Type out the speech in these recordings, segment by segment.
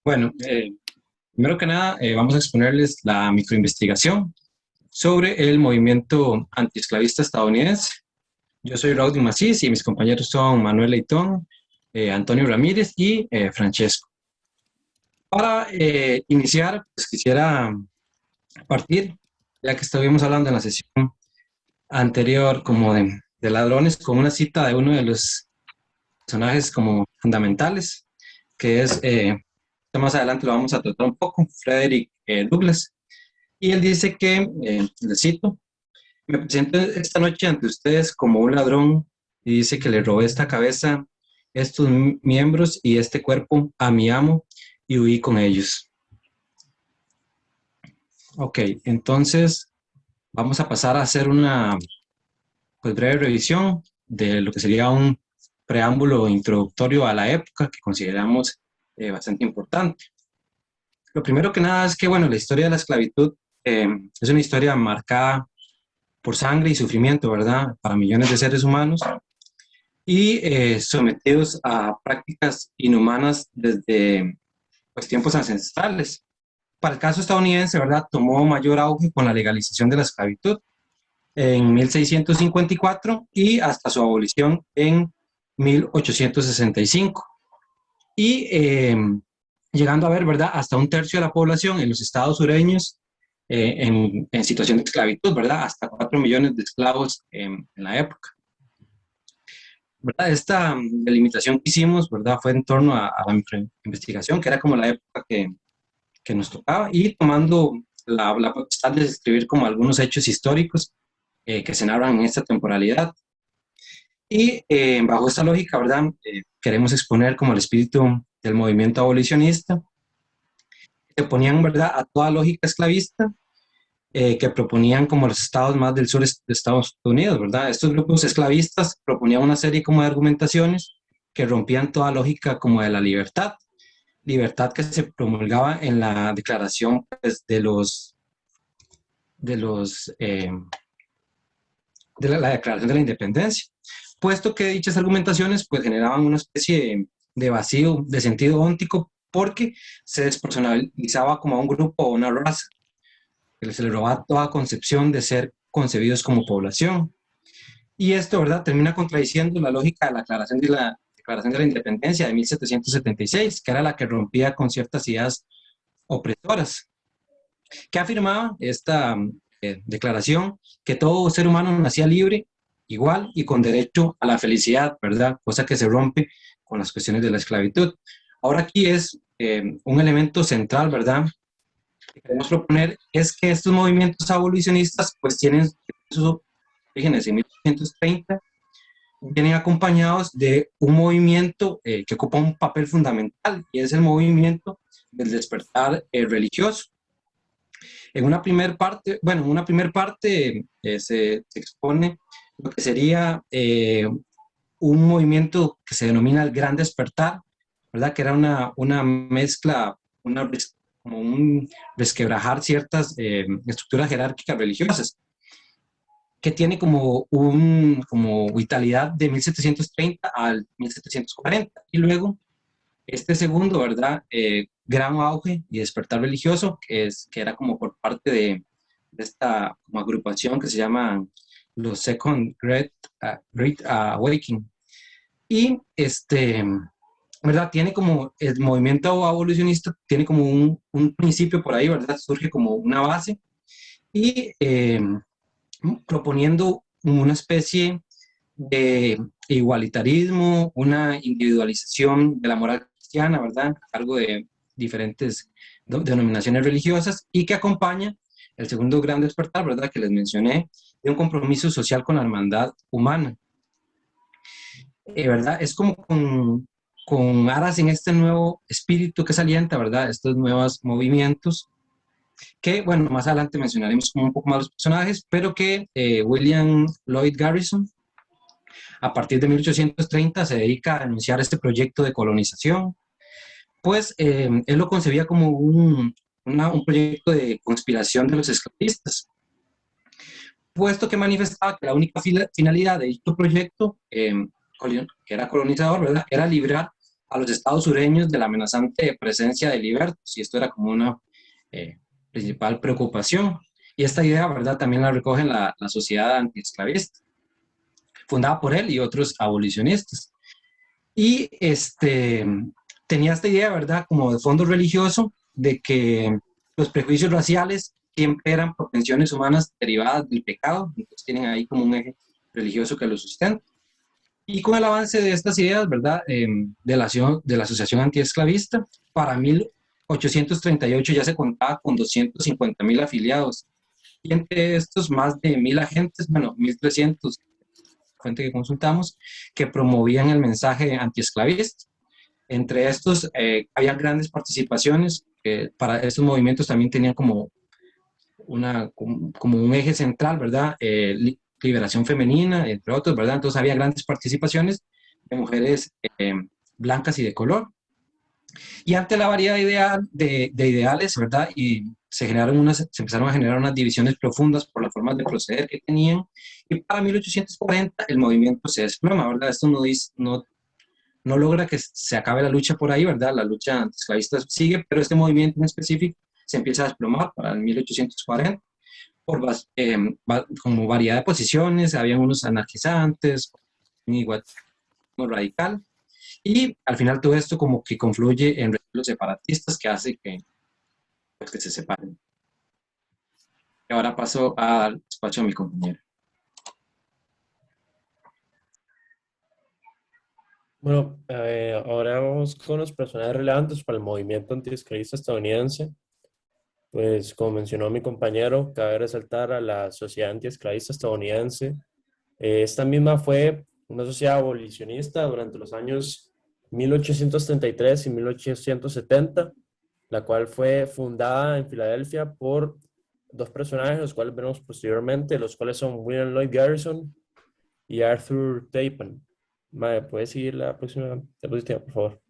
Bueno, primero que nada, vamos a exponerles la microinvestigación sobre el movimiento antiesclavista estadounidense. Yo soy Raúl Macís y mis compañeros son Manuel Leitón, Antonio Ramírez y Francesco. Para iniciar, pues quisiera partir, ya que estuvimos hablando en la sesión anterior como de ladrones, con una cita de uno de los personajes como fundamentales, que es más adelante lo vamos a tratar un poco, Frederick Douglass. Y él dice que, le cito, me presento esta noche ante ustedes como un ladrón y dice que le robé esta cabeza, estos miembros y este cuerpo a mi amo y huí con ellos. Ok, entonces vamos a pasar a hacer una pues, breve revisión de lo que sería un preámbulo introductorio a la época que consideramos bastante importante. Lo primero que nada es que, bueno, la historia de la esclavitud es una historia marcada por sangre y sufrimiento, ¿verdad? Para millones de seres humanos y sometidos a prácticas inhumanas desde pues, tiempos ancestrales. Para el caso estadounidense, ¿verdad? Tomó mayor auge con la legalización de la esclavitud en 1654 y hasta su abolición en 1865. Y llegando a ver, ¿verdad?, hasta un tercio de la población en los estados sureños en situación de esclavitud, ¿verdad?, hasta 4 millones de esclavos en la época. ¿Verdad? Esta delimitación que hicimos, ¿verdad?, fue en torno a la investigación, que era como la época que nos tocaba, y tomando la potestad de describir como algunos hechos históricos que se narran en esta temporalidad. Y bajo esta lógica, ¿verdad?, queremos exponer como el espíritu del movimiento abolicionista, que ponían, ¿verdad?, a toda lógica esclavista, que proponían como los estados más del sur de Estados Unidos, ¿verdad? Estos grupos esclavistas proponían una serie como de argumentaciones que rompían toda lógica como de la libertad que se promulgaba en la declaración pues, la declaración de la independencia, puesto que dichas argumentaciones pues generaban una especie de vacío de sentido óntico porque se despersonalizaba como a un grupo o una raza, que se le robaba toda concepción de ser concebidos como población. Y esto, ¿verdad?, termina contradiciendo la lógica de la Declaración de la Independencia de 1776, que era la que rompía con ciertas ideas opresoras, que afirmaba esta declaración que todo ser humano nacía libre, igual y con derecho a la felicidad, ¿verdad? Cosa que se rompe con las cuestiones de la esclavitud. Ahora aquí es un elemento central, ¿verdad?, que queremos proponer es que estos movimientos abolicionistas pues tienen sus orígenes en 1830, vienen acompañados de un movimiento que ocupa un papel fundamental y es el movimiento del despertar religioso. En una primera parte, bueno, en una primera parte se expone lo que sería un movimiento que se denomina el Gran Despertar, ¿verdad? Que era una mezcla, como un resquebrajar ciertas estructuras jerárquicas religiosas, que tiene como vitalidad de 1730 al 1740. Y luego, este segundo, ¿verdad? Gran auge y despertar religioso, que era como por parte de esta como agrupación que se llama los Second Great Awakening. Y ¿verdad? Tiene como el movimiento abolicionista, tiene como un principio por ahí, ¿verdad? Surge como una base y proponiendo una especie de igualitarismo, una individualización de la moral cristiana, ¿verdad? A cargo de diferentes denominaciones religiosas y que acompaña el segundo gran despertar, ¿verdad? Que les mencioné, de un compromiso social con la hermandad humana. ¿Verdad? Es como con aras en este nuevo espíritu que se alienta, ¿verdad? Estos nuevos movimientos que, bueno, más adelante mencionaremos como un poco más los personajes, pero que William Lloyd Garrison, a partir de 1830, se dedica a anunciar este proyecto de colonización, pues él lo concebía como un proyecto de conspiración de los esclavistas, puesto que manifestaba que la única finalidad de dicho proyecto, que era colonizador, ¿verdad?, era liberar a los estados sureños de la amenazante presencia de libertos, y esto era como una eh, principal preocupación. Y esta idea, ¿verdad?, también la recoge la Sociedad Antiesclavista, fundada por él y otros abolicionistas. Y tenía esta idea, ¿verdad?, como de fondo religioso, de que los prejuicios raciales siempre eran propensiones humanas derivadas del pecado, entonces tienen ahí como un eje religioso que lo sustenta. Y con el avance de estas ideas, ¿verdad?, de la Asociación Antiesclavista, para 1838 ya se contaba con 250.000 afiliados. Y entre estos, más de 1.000 agentes, bueno, 1.300, fuente que consultamos, que promovían el mensaje antiesclavista. Entre estos, había grandes participaciones, que para estos movimientos también tenían como un eje central, ¿verdad? Liberación femenina, entre otros, ¿verdad? Entonces había grandes participaciones de mujeres blancas y de color. Y ante la variedad de ideales, ¿verdad? Y se empezaron a generar unas divisiones profundas por las formas de proceder que tenían. Y para 1840 el movimiento se desploma, ¿verdad? Esto no logra que se acabe la lucha por ahí, ¿verdad? La lucha antiesclavista sigue, pero este movimiento en específico se empieza a desplomar para el 1840 por como variedad de posiciones, habían unos anarquizantes, igual radical, y al final todo esto como que confluye en los separatistas que hace que, pues, que se separen. Y ahora paso al despacho de mi compañero. Bueno, ahora vamos con los personajes relevantes para el movimiento antiesclavista estadounidense. Pues como mencionó mi compañero, cabe resaltar a la Sociedad Antiesclavista Estadounidense. Esta misma fue una sociedad abolicionista durante los años 1833 y 1870, la cual fue fundada en Filadelfia por dos personajes, los cuales veremos posteriormente, los cuales son William Lloyd Garrison y Arthur Tappan. ¿Puedes seguir la próxima diapositiva, por favor?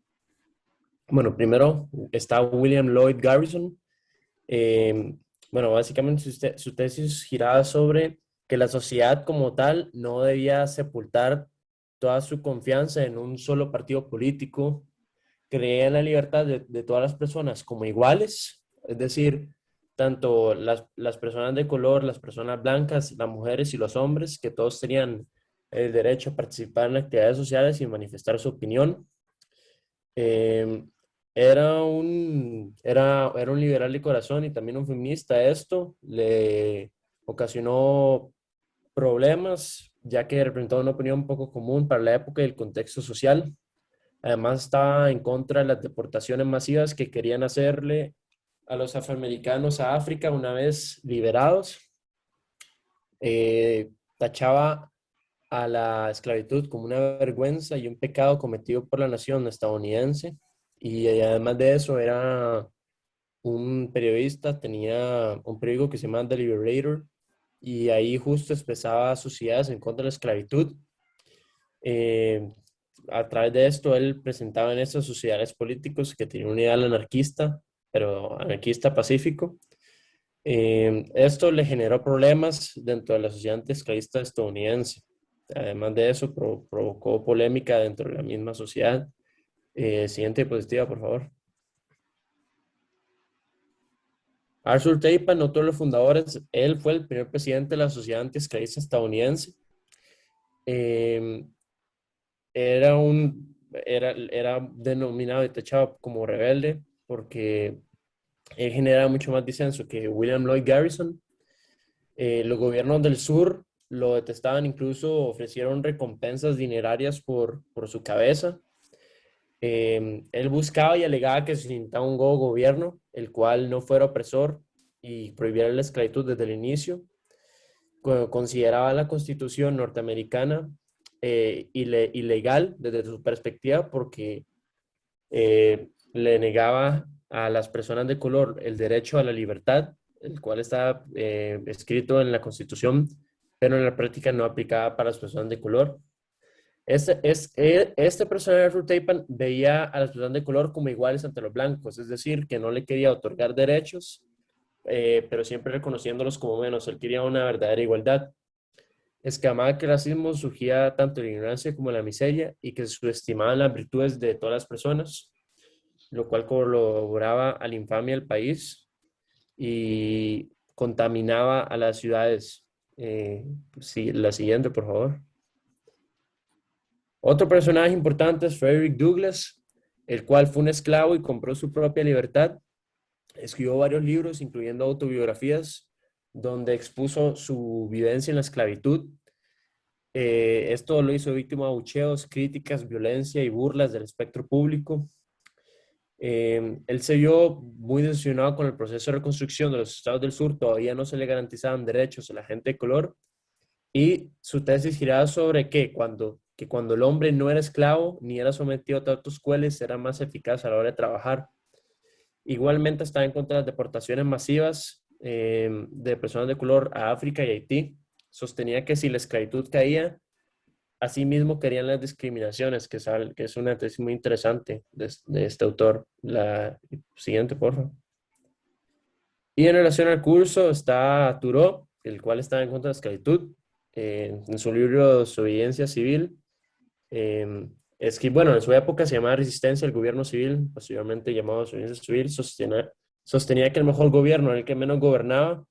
Bueno, primero está William Lloyd Garrison. Eh, bueno, básicamente su tesis giraba sobre que la sociedad como tal no debía sepultar toda su confianza en un solo partido político. Creía en la libertad de todas las personas como iguales, es decir, tanto las personas de color, las personas blancas, las mujeres y los hombres, que todos tenían el derecho a participar en actividades sociales y manifestar su opinión. Eh, era un liberal de corazón y también un feminista. Esto le ocasionó problemas, ya que representaba una opinión poco común para la época y el contexto social. Además, estaba en contra de las deportaciones masivas que querían hacerle a los afroamericanos a África una vez liberados. Tachaba a la esclavitud como una vergüenza y un pecado cometido por la nación estadounidense. Y además de eso, era un periodista, tenía un periódico que se llama The Liberator, y ahí justo expresaba sus ideas en contra de la esclavitud. Eh, a través de esto, él presentaba en estos sus ideales políticos que tenía un ideal anarquista, pero anarquista pacífico. Esto le generó problemas dentro de la sociedad antiesclavista estadounidense. Además de eso, provocó polémica dentro de la misma sociedad. Siguiente diapositiva, por favor. Arthur Tappan, otro de los fundadores, él fue el primer presidente de la Sociedad Antiesclavista Estadounidense. Eh, era denominado y tachado como rebelde porque él generaba mucho más disenso que William Lloyd Garrison. Los gobiernos del sur lo detestaban, incluso ofrecieron recompensas dinerarias por su cabeza. Él buscaba y alegaba que se necesitaba un nuevo gobierno, el cual no fuera opresor y prohibiera la esclavitud desde el inicio. Consideraba la Constitución norteamericana ilegal desde su perspectiva porque le negaba a las personas de color el derecho a la libertad, el cual está escrito en la Constitución, pero en la práctica no aplicaba para las personas de color. Este personaje de Arthur Tappan veía a las personas de color como iguales ante los blancos, es decir, que no le quería otorgar derechos, pero siempre reconociéndolos como menos. Él quería una verdadera igualdad. exclamaba que el racismo surgía tanto de la ignorancia como de la miseria y que se subestimaban las virtudes de todas las personas, lo cual colaboraba a la infamia del país y contaminaba a las ciudades. Sí, la siguiente, por favor. Otro personaje importante es Frederick Douglass, el cual fue un esclavo y compró su propia libertad. Escribió varios libros, incluyendo autobiografías, donde expuso su vivencia en la esclavitud. Esto lo hizo víctima de abucheos, críticas, violencia y burlas del espectro público. Él se vio muy decepcionado con el proceso de reconstrucción de los estados del sur. Todavía no se le garantizaban derechos a la gente de color. Y su tesis giraba sobre que cuando el hombre no era esclavo ni era sometido a tratos crueles, era más eficaz a la hora de trabajar. Igualmente estaba en contra de las deportaciones masivas de personas de color a África y Haití. Sostenía que si la esclavitud caía, asimismo querían las discriminaciones, que es una tesis muy interesante de este autor. La siguiente, por favor. Y en relación al curso está Thoreau, el cual estaba en contra de la esclavitud. En su libro Desobediencia Civil, es que, bueno, en su época se llamaba Resistencia al Gobierno Civil, posteriormente llamado Desobediencia Civil, sostenía que el mejor gobierno era el que menos gobernaba,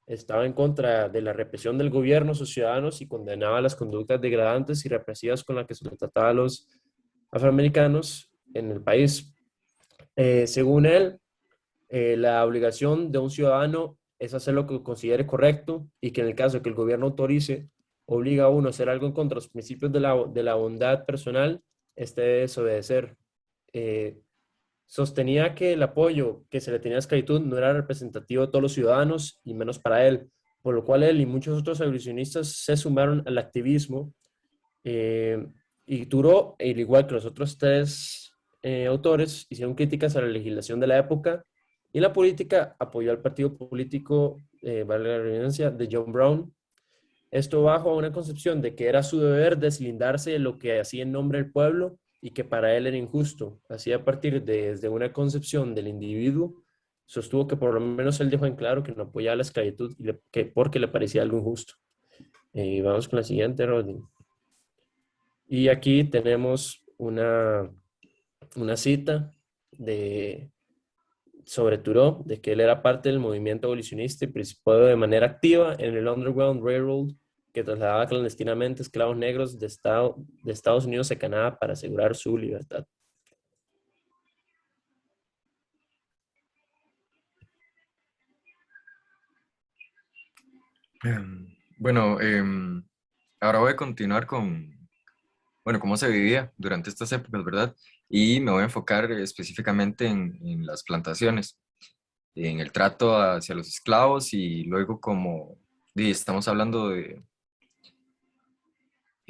estaba en contra de la represión del gobierno a sus ciudadanos y condenaba las conductas degradantes y represivas con las que se le trataba a los afroamericanos en el país. Según él, la obligación de un ciudadano es hacer lo que considere correcto y que en el caso de que el gobierno autorice, obliga a uno a hacer algo en contra de los principios de la bondad personal, este debe desobedecer. Eh, Sostenía que el apoyo que se le tenía a esclavitud no era representativo de todos los ciudadanos y menos para él, por lo cual él y muchos otros abolicionistas se sumaron al activismo eh, y Thoreau, al igual que los otros tres autores, hicieron críticas a la legislación de la época y la política apoyó al partido político, vale la redundancia, de John Brown. Esto bajo una concepción de que era su deber deslindarse de lo que hacía en nombre del pueblo y que para él era injusto. Así a partir desde una concepción del individuo, sostuvo que por lo menos él dejó en claro que no apoyaba la esclavitud porque le parecía algo injusto. Vamos con la siguiente, Rodney. Y aquí tenemos una cita sobre Thoreau, de que él era parte del movimiento abolicionista y participó de manera activa en el Underground Railroad, que trasladaba clandestinamente esclavos negros de Estados Unidos a Canadá para asegurar su libertad. Bueno, ahora voy a continuar con, bueno, cómo se vivía durante estas épocas, ¿verdad? Y me voy a enfocar específicamente en las plantaciones, en el trato hacia los esclavos y luego como estamos hablando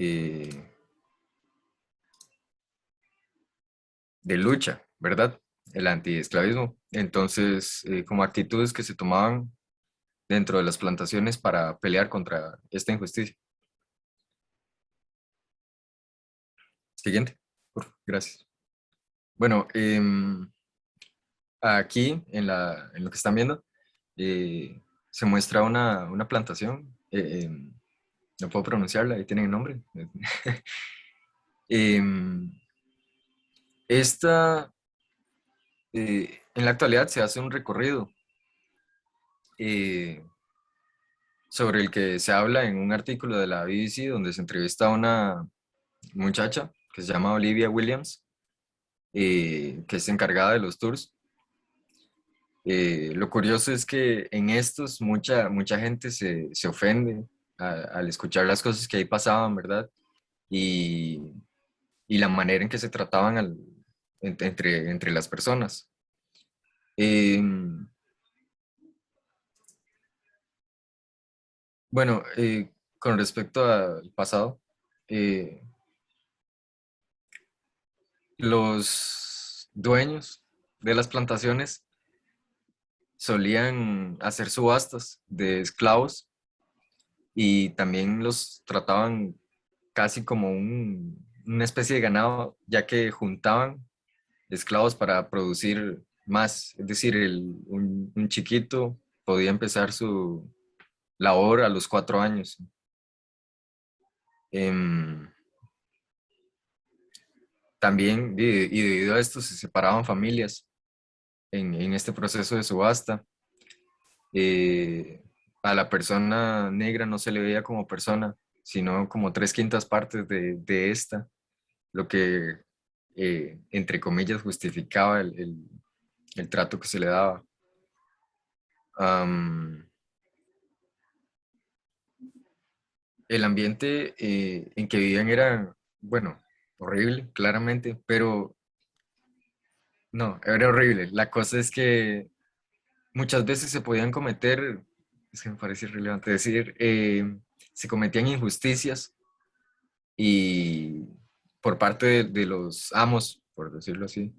eh, de lucha, ¿verdad? El antiesclavismo. Entonces, como actitudes que se tomaban dentro de las plantaciones para pelear contra esta injusticia. Siguiente, gracias. Bueno, aquí en lo que están viendo se muestra una plantación, no puedo pronunciarla, ahí tienen el nombre. Em, esta, en la actualidad se hace un recorrido eh, sobre el que se habla en un artículo de la BBC donde se entrevista a una muchacha que se llama Olivia Williams, que es encargada de los tours. Lo curioso es que en estos mucha gente se ofende al escuchar las cosas que ahí pasaban, ¿verdad? Y, y la manera en que se trataban entre las personas. Bueno, con respecto al pasado, eh, los dueños de las plantaciones solían hacer subastas de esclavos y también los trataban casi como una especie de ganado, ya que juntaban esclavos para producir más. Es decir, un chiquito podía empezar su labor a los 4 años. Em, También, y debido a esto, se separaban familias en este proceso de subasta. A la persona negra no se le veía como persona, sino como tres quintas partes de esta, lo que, entre comillas, justificaba el trato que se le daba. Am, el ambiente en que vivían era, bueno, horrible, claramente, pero no, era horrible. La cosa es que muchas veces se podían cometer, es que me parece irrelevante decir, se cometían injusticias y por parte de los amos, por decirlo así,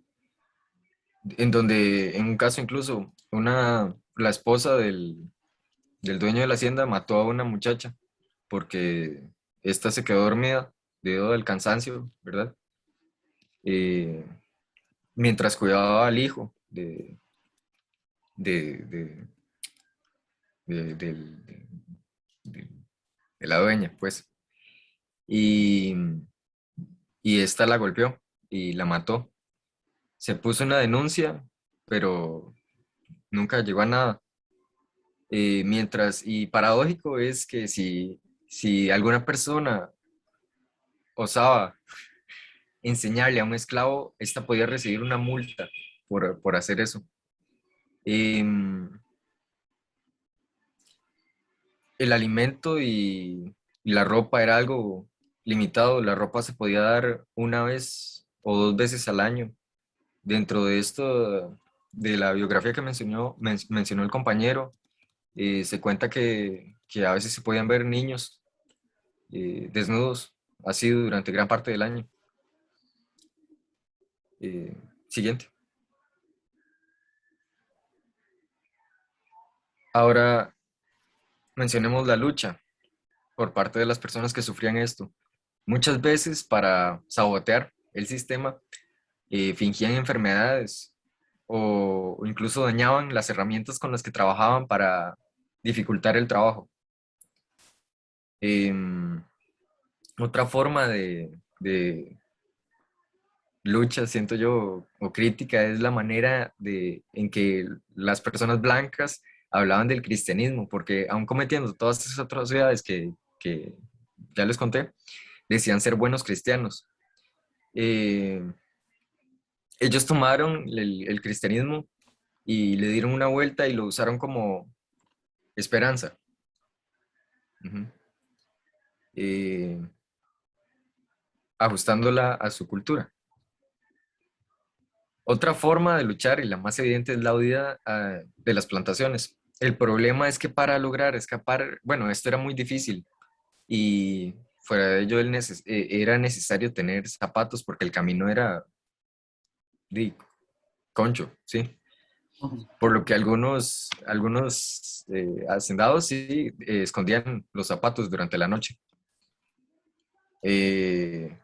en donde en un caso incluso la esposa del dueño de la hacienda mató a una muchacha porque ésta se quedó dormida debido al cansancio, ¿verdad? Eh, Mientras cuidaba al hijo de, de, del- de- de la dueña, pues. Y, y esta la golpeó y la mató. Se puso una denuncia, pero nunca llegó a nada. Y paradójico es que si alguna persona osaba enseñarle a un esclavo, esta podía recibir una multa por hacer eso. Em, el alimento y la ropa era algo limitado. La ropa se podía dar una vez o dos veces al año. Dentro de esto, de la biografía que mencionó el compañero, se cuenta que a veces se podían ver niños desnudos, así durante gran parte del año. Eh, Siguiente. Ahora mencionemos la lucha por parte de las personas que sufrían esto. Muchas veces para sabotear el sistema, fingían enfermedades o incluso dañaban las herramientas con las que trabajaban para dificultar el trabajo. Em, Otra forma de lucha, siento yo, o crítica, es la manera en que las personas blancas hablaban del cristianismo, porque aún cometiendo todas esas atrocidades que ya les conté, decían ser buenos cristianos. Eh, Ellos tomaron el cristianismo y le dieron una vuelta y lo usaron como esperanza. Ujú. Eh, Ajustándola a su cultura. Otra forma de luchar, y la más evidente, es la huida de las plantaciones. El problema es que para lograr escapar, bueno, esto era muy difícil y fuera de ello era necesario tener zapatos porque el camino era de concho, ¿sí? Por lo que algunos hacendados sí escondían los zapatos durante la noche. Eh,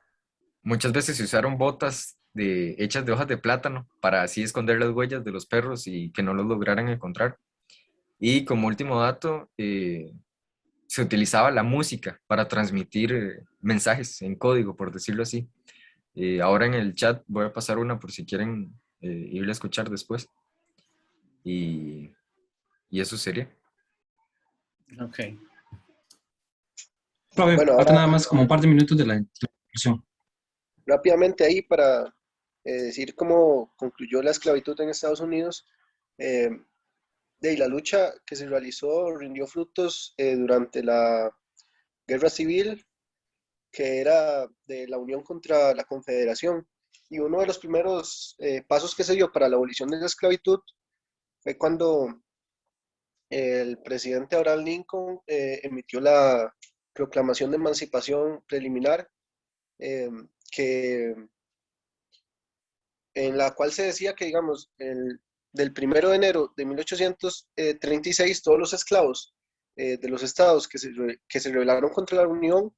Muchas veces se usaron botas hechas de hojas de plátano para así esconder las huellas de los perros y que no los lograran encontrar. Y como último dato, se utilizaba la música para transmitir mensajes en código, por decirlo así. Ahora en el chat voy a pasar una por si quieren irla a escuchar después. Y, y eso sería. Ok. Profe, Bueno, falta ahora nada más como un par de minutos de la introducción. rápidamente ahí para decir cómo concluyó la esclavitud en Estados Unidos. eh, de ahí, la lucha que se realizó rindió frutos durante la Guerra Civil, que era de la Unión contra la Confederación. Y uno de los primeros pasos que se dio para la abolición de la esclavitud fue cuando el presidente Abraham Lincoln emitió la Proclamación de Emancipación Preliminar, eh, que, en la cual se decía que, digamos, del 1 de enero de 1836, todos los esclavos de los estados que se rebelaron contra la Unión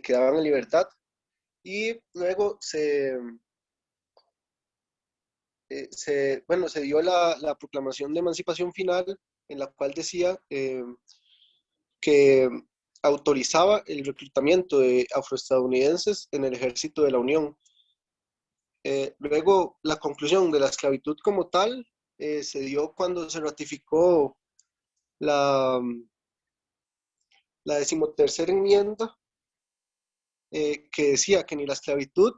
quedaban en libertad. Y luego bueno, se dio la proclamación de emancipación final, en la cual decía que autorizaba el reclutamiento de afroestadounidenses en el ejército de la Unión. Luego, la conclusión de la esclavitud como tal se dio cuando se ratificó la 13ª enmienda, que decía que ni la esclavitud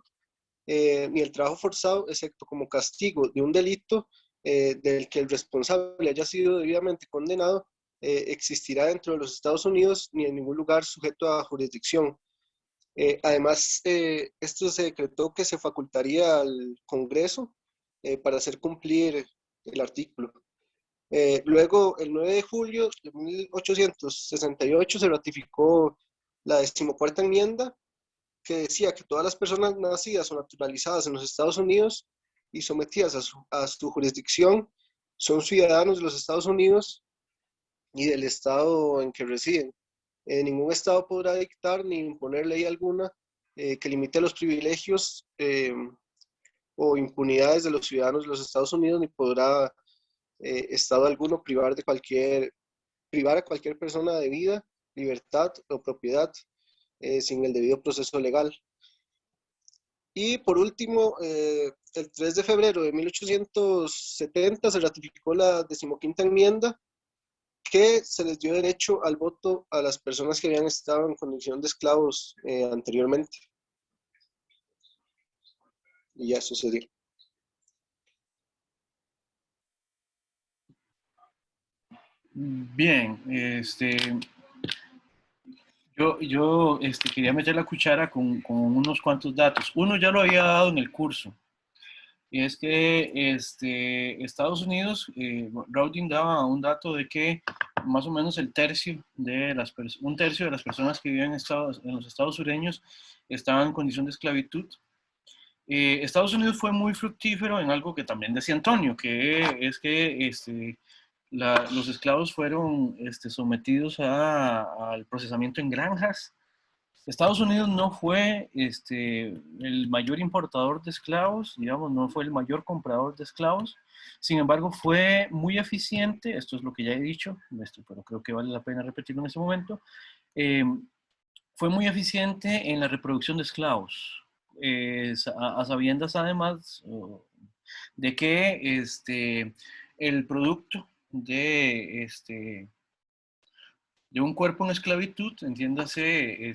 ni el trabajo forzado, excepto como castigo de un delito del que el responsable haya sido debidamente condenado, existirá dentro de los Estados Unidos ni en ningún lugar sujeto a jurisdicción. Además, esto se decretó que se facultaría al Congreso para hacer cumplir el artículo. Luego, el 9 de julio de 1868 se ratificó la 14ª enmienda, que decía que todas las personas nacidas o naturalizadas en los Estados Unidos y sometidas a su jurisdicción son ciudadanos de los Estados Unidos y del estado en que residen. Ningún estado podrá dictar ni imponer ley alguna que limite los privilegios o impunidades de los ciudadanos de los Estados Unidos, ni podrá estado alguno privar a cualquier persona de vida, libertad o propiedad sin el debido proceso legal. Y por último, el 3 de febrero de 1870 se ratificó la 15ª enmienda, que se les dio derecho al voto a las personas que habían estado en condición de esclavos anteriormente. Y ya sucedió. Bien, yo quería meter la cuchara con unos cuantos datos. Uno ya lo había dado en el curso, y es que Estados Unidos, Rowling daba un dato de que más o menos un tercio de las personas que viven en los estados sureños estaban en condición de esclavitud. Estados Unidos fue muy fructífero en algo que también decía Antonio, que es que los esclavos fueron sometidos al procesamiento en granjas. Estados Unidos no fue el mayor importador de esclavos, digamos, no fue el mayor comprador de esclavos. Sin embargo, fue muy eficiente, esto es lo que ya he dicho, pero creo que vale la pena repetirlo en este momento, fue muy eficiente en la reproducción de esclavos, a sabiendas además de que el producto de un cuerpo en esclavitud, entiéndase,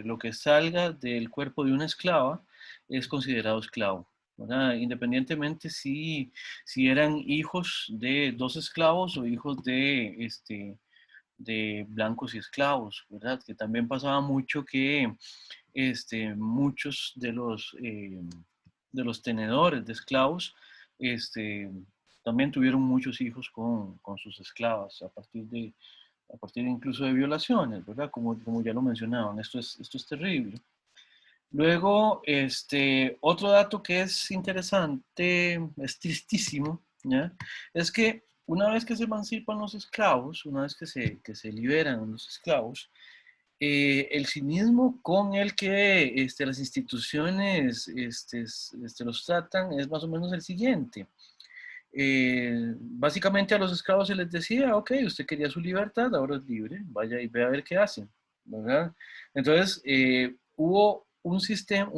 lo que salga del cuerpo de una esclava es considerado esclavo, ¿verdad? Independientemente si eran hijos de dos esclavos o hijos de blancos y esclavos, ¿verdad? Que también pasaba mucho que muchos de los tenedores de esclavos también tuvieron muchos hijos con sus esclavas a partir incluso de violaciones, ¿verdad? Como ya lo mencionaban, esto es terrible. Luego, otro dato que es interesante, es tristísimo, ¿ya? Es que una vez que se emancipan los esclavos, una vez que se liberan los esclavos, el cinismo con el que las instituciones los tratan es más o menos el siguiente. Básicamente a los esclavos se les decía, ok, usted quería su libertad, ahora es libre, vaya y ve a ver qué hacen, ¿verdad? Entonces, hubo un sistema,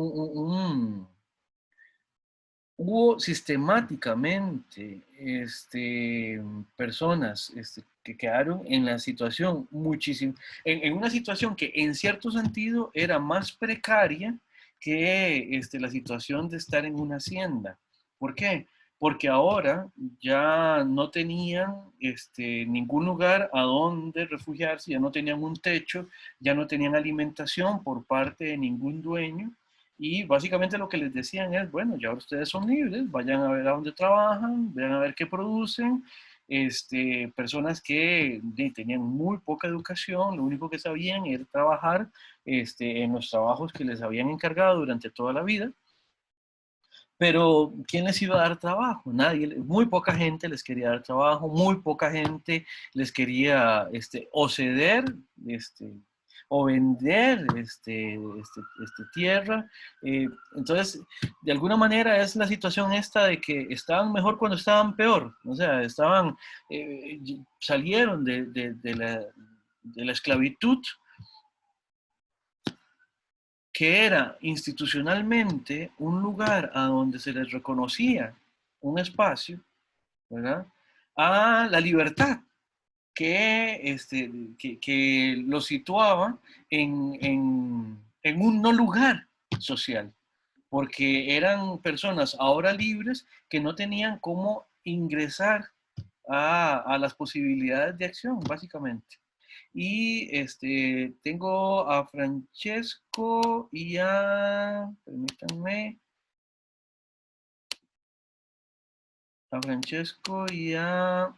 hubo sistemáticamente personas que quedaron en la situación en una situación que en cierto sentido era más precaria que la situación de estar en una hacienda. ¿Por qué? Porque ahora ya no tenían ningún lugar a donde refugiarse, ya no tenían un techo, ya no tenían alimentación por parte de ningún dueño. Y básicamente lo que les decían es, bueno, ya ustedes son libres, vayan a ver a dónde trabajan, vean a ver qué producen. Personas que tenían muy poca educación, lo único que sabían era trabajar en los trabajos que les habían encargado durante toda la vida. Pero, ¿quién les iba a dar trabajo? Nadie, muy poca gente les quería dar trabajo, muy poca gente les quería o ceder, o vender tierra. Entonces, de alguna manera es la situación esta de que estaban mejor cuando estaban peor. O sea, salieron de la esclavitud que era institucionalmente un lugar a donde se les reconocía un espacio, ¿verdad? A la libertad, que lo situaba en un no lugar social, porque eran personas ahora libres que no tenían cómo ingresar a las posibilidades de acción, básicamente. Y tengo a Francesco y permítanme, a Francesco y a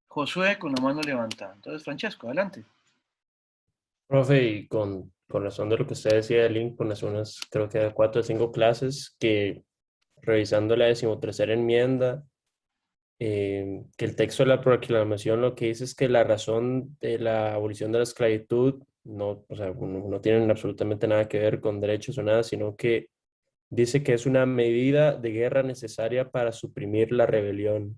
Josué con la mano levantada. Entonces, Francesco, adelante. Profe, y con razón de lo que usted decía de Lincoln, hace unas, creo que 4 o 5 clases, que revisando la 13ª enmienda, que el texto de la proclamación lo que dice es que la razón de la abolición de la esclavitud no, o sea, no tienen absolutamente nada que ver con derechos o nada, sino que dice que es una medida de guerra necesaria para suprimir la rebelión.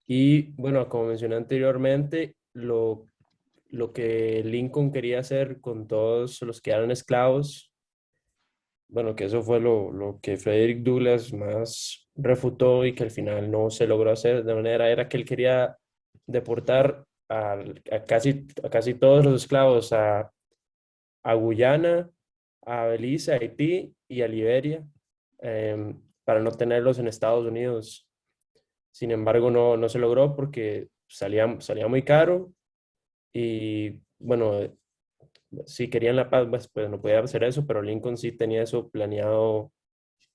Y bueno, como mencioné anteriormente, lo que Lincoln quería hacer con todos los que eran esclavos, bueno, que eso fue lo que Frederick Douglass más refutó y que al final no se logró hacer de manera, era que él quería deportar a casi todos los esclavos a Guyana, a Belice, a Haití y a Liberia, para no tenerlos en Estados Unidos. Sin embargo, no se logró porque salía muy caro y bueno, si querían la paz, pues no podía hacer eso, pero Lincoln sí tenía eso planeado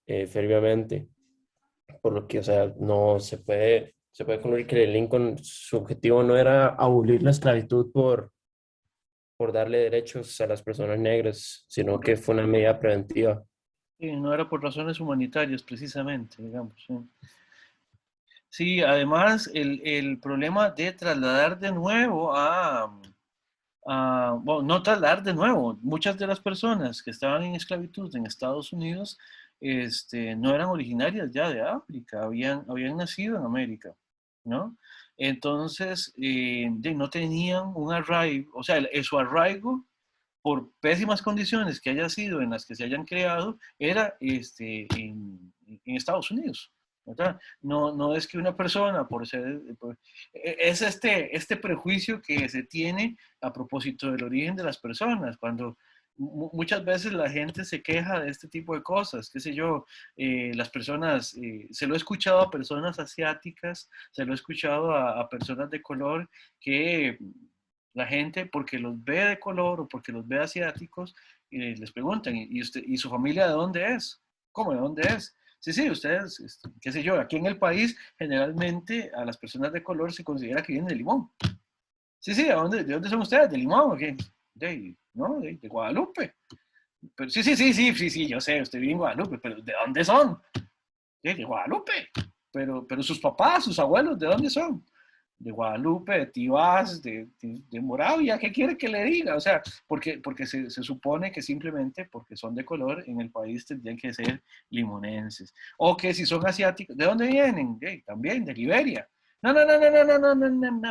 ferviamente, por lo que, o sea, no se puede concluir que Lincoln, su objetivo no era abolir la esclavitud por darle derechos a las personas negras, sino que fue una medida preventiva. Sí, no era por razones humanitarias, precisamente, digamos. Sí, sí, además, el problema de trasladar de nuevo bueno, no trasladar de nuevo, muchas de las personas que estaban en esclavitud en Estados Unidos no eran originarias ya de África, habían nacido en América, ¿no? Entonces, no tenían un arraigo, o sea, su arraigo, por pésimas condiciones que haya sido en las que se hayan creado, era en Estados Unidos, ¿verdad? No es que una persona, es este prejuicio que se tiene a propósito del origen de las personas, cuando muchas veces la gente se queja de este tipo de cosas, qué sé yo, las personas, se lo he escuchado a personas asiáticas, se lo he escuchado a personas de color que la gente, porque los ve de color o porque los ve asiáticos, les preguntan, ¿y usted, y su familia de dónde es? ¿Cómo de dónde es? Sí, sí, ustedes, qué sé yo, aquí en el país generalmente a las personas de color se considera que vienen de Limón. Sí, sí, ¿de dónde son ustedes? ¿De Limón o qué? No, de Guadalupe. Pero, sí, yo sé, usted vive en Guadalupe, pero ¿de dónde son? De Guadalupe. Pero sus papás, sus abuelos, ¿de dónde son? De Guadalupe, de Tibás, de Moravia, ¿qué quiere que le diga? O sea, porque se supone que simplemente porque son de color en el país tendrían que ser limonenses. O que si son asiáticos, ¿de dónde vienen? También, de Liberia. No,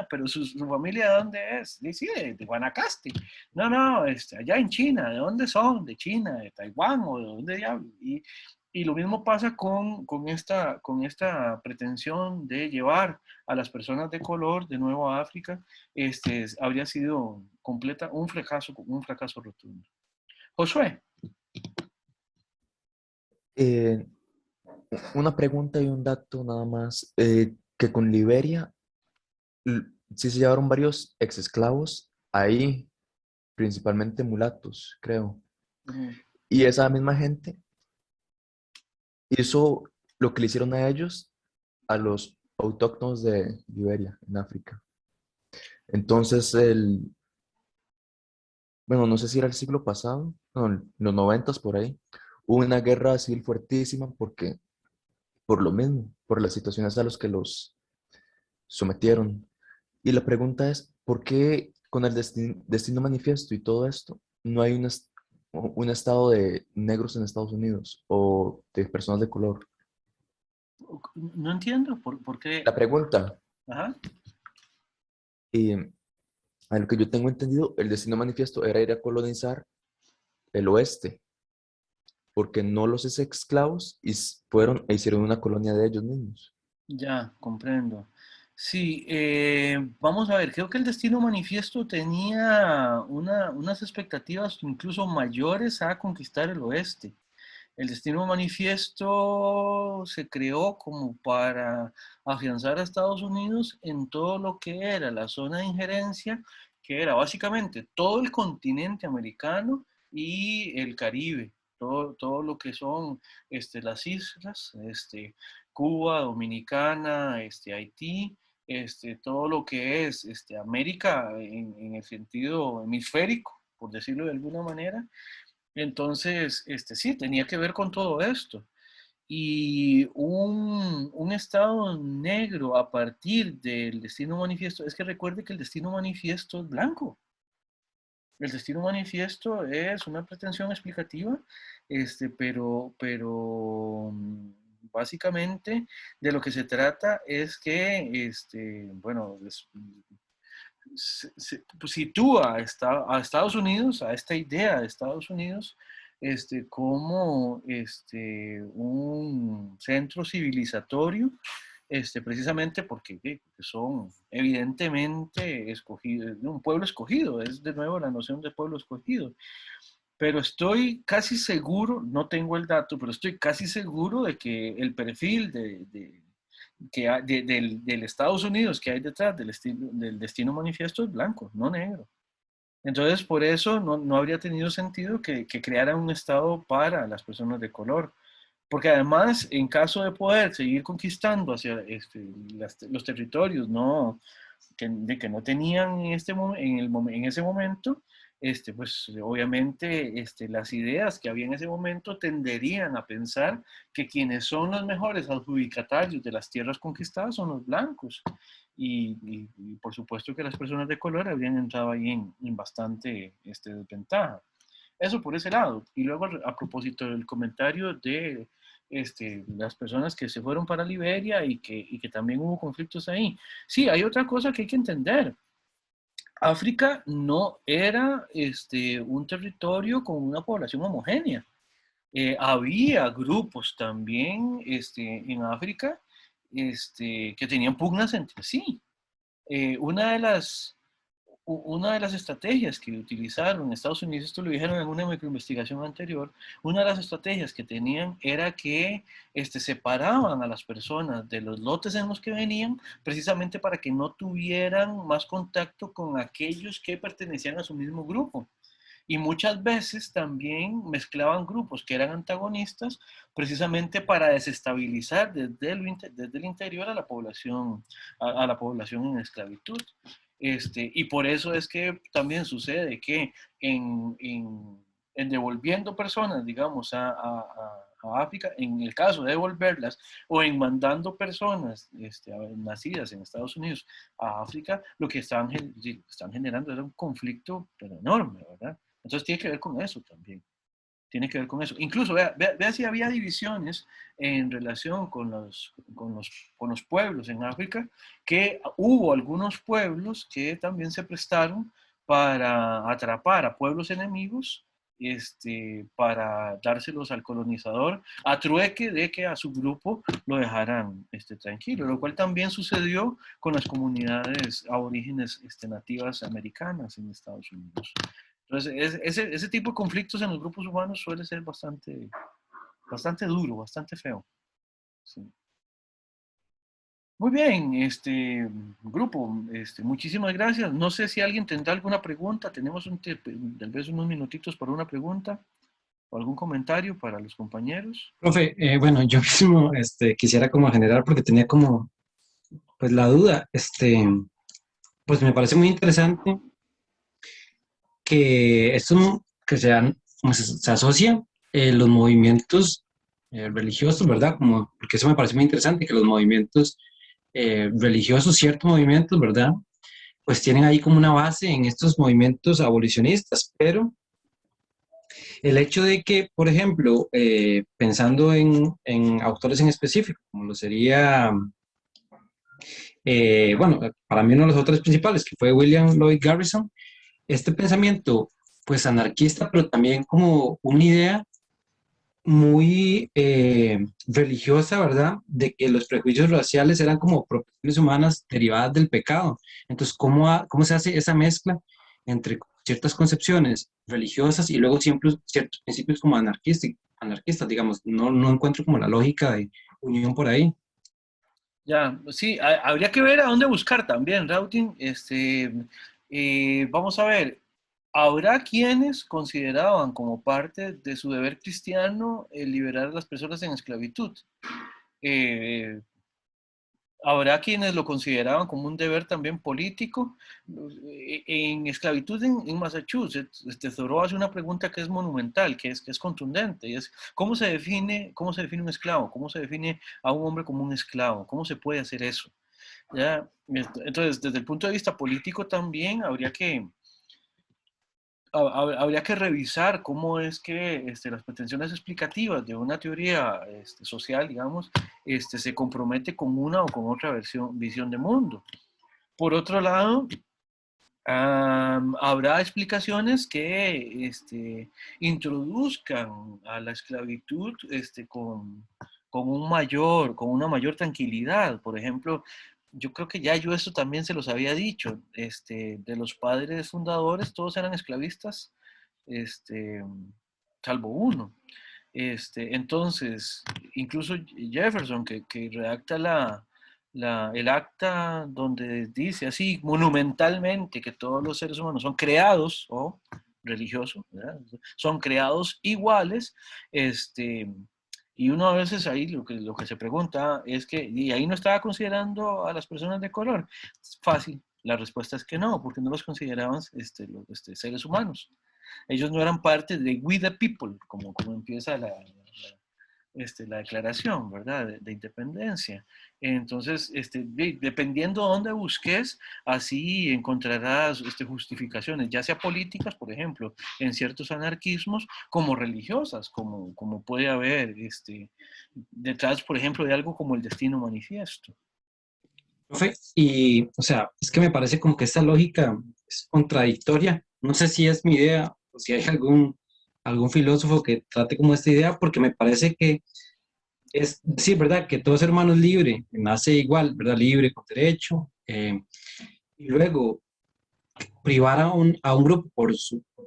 pero su familia, ¿de dónde es? Sí, de Guanacaste. No, allá en China, ¿de dónde son? De China, de Taiwán, o de dónde diablos. Y lo mismo pasa con esta pretensión de llevar a las personas de color de nuevo a África, habría sido un fracaso rotundo. Josué. Eh, una pregunta y un dato nada más, que con Liberia sí se llevaron varios ex esclavos ahí, principalmente mulatos, creo. Y esa misma gente hizo lo que le hicieron a ellos, a los autóctonos de Liberia, en África. Entonces, bueno, no sé si era el siglo pasado, no, en los 90 por ahí, hubo una guerra civil fuertísima porque, por lo mismo, por las situaciones a las que los sometieron. Y la pregunta es, ¿por qué con el destino manifiesto y todo esto no hay un estado de negros en Estados Unidos o de personas de color? No entiendo por qué. La pregunta, Ajá. y a lo que yo tengo entendido, el destino manifiesto era ir a colonizar el oeste, porque no los hice esclavos y fueron e hicieron una colonia de ellos mismos. Ya, comprendo. Sí, vamos a ver, creo que el Destino Manifiesto tenía unas expectativas incluso mayores a conquistar el oeste. El Destino Manifiesto se creó como para afianzar a Estados Unidos en todo lo que era la zona de injerencia, que era básicamente todo el continente americano y el Caribe, todo lo que son las islas, Cuba, Dominicana, Haití, todo lo que es América en el sentido hemisférico, por decirlo de alguna manera. Entonces, sí, tenía que ver con todo esto. Y un estado negro a partir del Destino Manifiesto, es que recuerde que el Destino Manifiesto es blanco. El Destino Manifiesto es una pretensión explicativa, pero básicamente de lo que se trata es que, bueno, pues, sitúa a Estados Unidos, a esta idea de Estados Unidos, como un centro civilizatorio, precisamente porque son evidentemente escogidos, un pueblo escogido, es de nuevo la noción de pueblo escogido. Pero estoy casi seguro, no tengo el dato, pero estoy casi seguro de que el perfil del Estados Unidos que hay detrás del Destino Manifiesto es blanco, no negro. Entonces, por eso no habría tenido sentido que crearan un Estado para las personas de color. Porque además, en caso de poder seguir conquistando hacia los territorios de que no tenían en ese momento, pues obviamente las ideas que había en ese momento tenderían a pensar que quienes son los mejores adjudicatarios de las tierras conquistadas son los blancos. Y por supuesto que las personas de color habrían entrado ahí en bastante desventaja. Eso por ese lado. Y luego, a propósito del comentario de las personas que se fueron para Liberia y que también hubo conflictos ahí. Sí, hay otra cosa que hay que entender. África no era un territorio con una población homogénea. Había grupos también en África que tenían pugnas entre sí. Una de las estrategias que utilizaron en Estados Unidos, esto lo dijeron en una microinvestigación anterior, una de las estrategias que tenían era que separaban a las personas de los lotes en los que venían, precisamente para que no tuvieran más contacto con aquellos que pertenecían a su mismo grupo. Y muchas veces también mezclaban grupos que eran antagonistas precisamente para desestabilizar desde el interior a la población, a la población en esclavitud. Y por eso es que también sucede que en devolviendo personas, digamos, a África, en el caso de devolverlas, o en mandando personas nacidas en Estados Unidos a África, lo que están generando era un conflicto pero enorme, ¿verdad? Entonces tiene que ver con eso también. Tiene que ver con eso. Incluso, vea si había divisiones en relación con los pueblos en África, que hubo algunos pueblos que también se prestaron para atrapar a pueblos enemigos, para dárselos al colonizador, a trueque de que a su grupo lo dejaran tranquilo, lo cual también sucedió con las comunidades aborígenes nativas americanas en Estados Unidos. Entonces, ese tipo de conflictos en los grupos humanos suele ser bastante duro, bastante feo. Sí. Muy bien, grupo, muchísimas gracias. No sé si alguien tendrá alguna pregunta. Tenemos tal vez unos minutitos para una pregunta o algún comentario para los compañeros. Profe, bueno, yo mismo quisiera como generar, porque tenía como, pues la duda, pues me parece muy interesante que esto que se asocia los movimientos religiosos, ¿verdad? Como, porque eso me parece muy interesante, que los movimientos religiosos, ciertos movimientos, ¿verdad? Pues tienen ahí como una base en estos movimientos abolicionistas, pero el hecho de que, por ejemplo, pensando en autores en específico, como lo sería, bueno, para mí uno de los autores principales, que fue William Lloyd Garrison, este pensamiento pues anarquista, pero también como una idea muy religiosa, ¿verdad? De que los prejuicios raciales eran como propiedades humanas derivadas del pecado. Entonces, ¿cómo se hace esa mezcla entre ciertas concepciones religiosas y luego siempre ciertos principios como anarquistas, digamos? No encuentro como la lógica de unión por ahí. Ya, sí, habría que ver a dónde buscar también, Routing. Vamos a ver, habrá quienes consideraban como parte de su deber cristiano el liberar a las personas en esclavitud. Eh, Habrá quienes lo consideraban como un deber también político. En esclavitud en Massachusetts, Thoreau hace una pregunta que es monumental, que es contundente, y es cómo se define un esclavo? ¿Cómo se define a un hombre como un esclavo? ¿Cómo se puede hacer eso? ¿Ya? Entonces, desde el punto de vista político también habría que revisar cómo es que las pretensiones explicativas de una teoría social, digamos, se compromete con una o con otra visión de mundo. Por otro lado, habrá explicaciones que introduzcan a la esclavitud con una mayor tranquilidad. Por ejemplo, yo creo que ya yo esto también se los había dicho, de los padres fundadores, todos eran esclavistas, este, salvo uno. Entonces, incluso Jefferson, que redacta el acta donde dice así monumentalmente que todos los seres humanos son creados, o religiosos, ¿verdad? Son creados iguales, y uno a veces ahí lo que se pregunta es que, ¿y ahí no estaba considerando a las personas de color? Es fácil, la respuesta es que no, porque no los consideraban seres humanos. Ellos no eran parte de We the People, como empieza la declaración, ¿verdad? De independencia. Entonces, dependiendo de dónde busques, así encontrarás justificaciones, ya sea políticas, por ejemplo, en ciertos anarquismos, como religiosas, como puede haber detrás, por ejemplo, de algo como el destino manifiesto. Profe, y, o sea, es que me parece como que esta lógica es contradictoria. No sé si es mi idea o si hay algún filósofo que trate como esta idea, porque me parece que es decir, ¿verdad? Que todo ser humano es libre, nace igual, ¿verdad? Libre, con derecho. Y luego, privar a un grupo por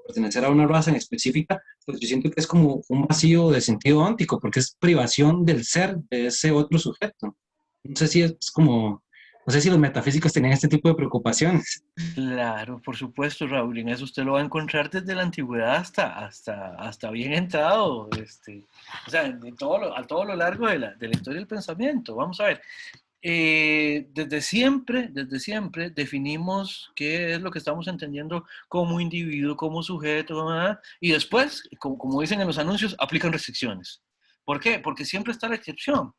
pertenecer a una raza en específica, pues yo siento que es como un vacío de sentido óntico, porque es privación del ser de ese otro sujeto. No sé si es como, no sé si los metafísicos tenían este tipo de preocupaciones. Claro, por supuesto, Raúl, en eso usted lo va a encontrar desde la antigüedad hasta bien entrado, o sea, a todo lo largo de la historia del pensamiento. Vamos a ver, desde siempre definimos qué es lo que estamos entendiendo como individuo, como sujeto, ¿verdad? Y después, como dicen en los anuncios, aplican restricciones. ¿Por qué? Porque siempre está la excepción.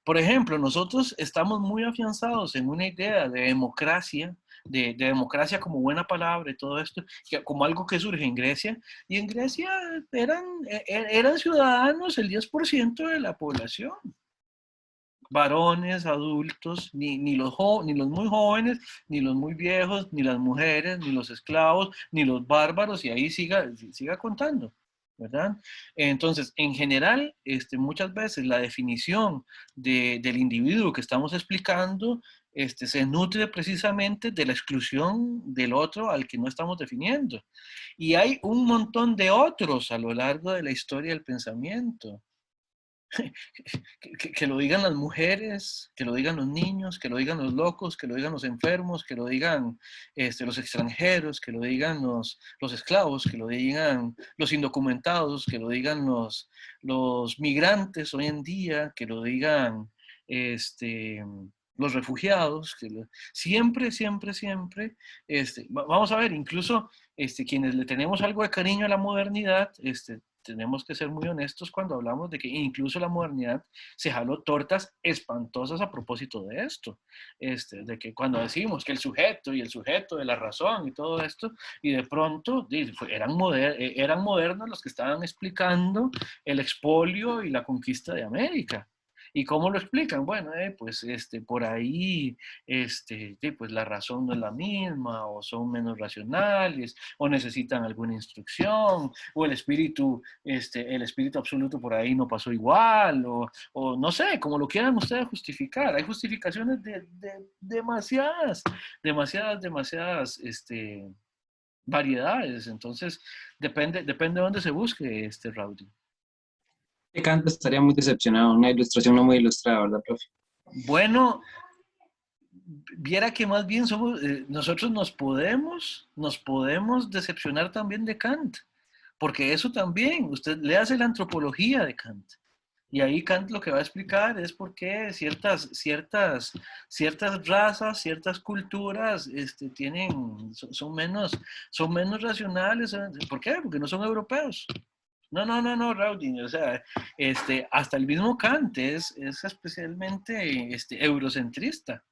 Por ejemplo, nosotros estamos muy afianzados en una idea de democracia, de democracia como buena palabra y todo esto, como algo que surge en Grecia, y en Grecia eran ciudadanos el 10% de la población, varones, adultos, ni los muy jóvenes, ni los muy viejos, ni las mujeres, ni los esclavos, ni los bárbaros, y ahí siga contando, ¿verdad? Entonces, en general, muchas veces la definición del individuo que estamos explicando se nutre precisamente de la exclusión del otro al que no estamos definiendo. Y hay un montón de otros a lo largo de la historia del pensamiento. Que lo digan las mujeres, que lo digan los niños, que lo digan los locos, que lo digan los enfermos, que lo digan los extranjeros, que lo digan los esclavos, que lo digan los indocumentados, que lo digan los migrantes hoy en día, que lo digan los refugiados, siempre, siempre, siempre, vamos a ver, incluso quienes le tenemos algo de cariño a la modernidad, tenemos que ser muy honestos cuando hablamos de que incluso la modernidad se jaló tortas espantosas a propósito de esto, de que cuando decimos que el sujeto y el sujeto de la razón y todo esto, y de pronto eran modernos los que estaban explicando el expolio y la conquista de América. ¿Y cómo lo explican? Bueno, pues por ahí pues la razón no es la misma, o son menos racionales, o necesitan alguna instrucción, o el espíritu absoluto por ahí no pasó igual, o no sé, como lo quieran ustedes justificar. Hay justificaciones de demasiadas variedades. Entonces, depende de dónde se busque Rowdy. Kant estaría muy decepcionado, una ilustración no muy ilustrada, ¿verdad, profe? Bueno, viera que más bien nosotros nos podemos decepcionar también de Kant, porque eso también, usted le hace la antropología de Kant, y ahí Kant lo que va a explicar es por qué ciertas razas, ciertas culturas son menos racionales. ¿Por qué? Porque no son europeos. No, Rowdy, o sea, hasta el mismo Kant es especialmente eurocentrista.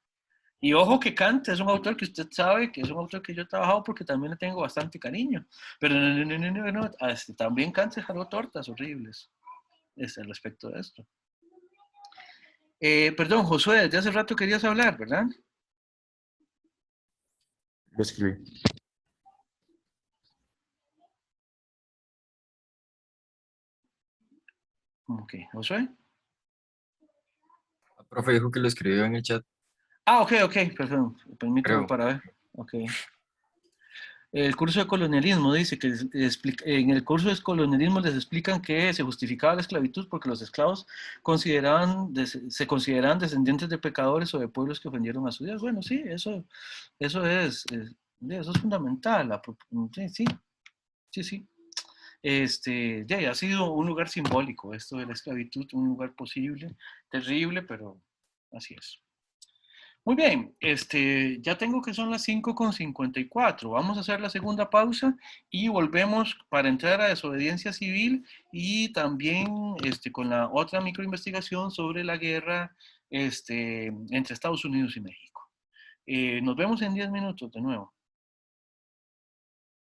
Y ojo que Kant es un autor que usted sabe que es un autor que yo he trabajado porque también le tengo bastante cariño. Pero no, también Kant se jaló tortas horribles al respecto de esto. Perdón, Josué, desde hace rato querías hablar, ¿verdad? Lo escribí. Ok, Josué. El profe dijo que lo escribió en el chat. Ah, ok, perdón, permítame Creo. para ver. Ok. El curso de colonialismo dice que en el curso de colonialismo les explican que se justificaba la esclavitud porque los esclavos se consideraban descendientes de pecadores o de pueblos que ofendieron a su Dios. Bueno, sí, eso es fundamental. Sí. Ya ha sido un lugar simbólico esto de la esclavitud, un lugar posible, terrible, pero así es. Muy bien, ya tengo que son las 5:54. Vamos a hacer la segunda pausa y volvemos para entrar a desobediencia civil y también con la otra microinvestigación sobre la guerra entre Estados Unidos y México. Nos vemos en 10 minutos de nuevo.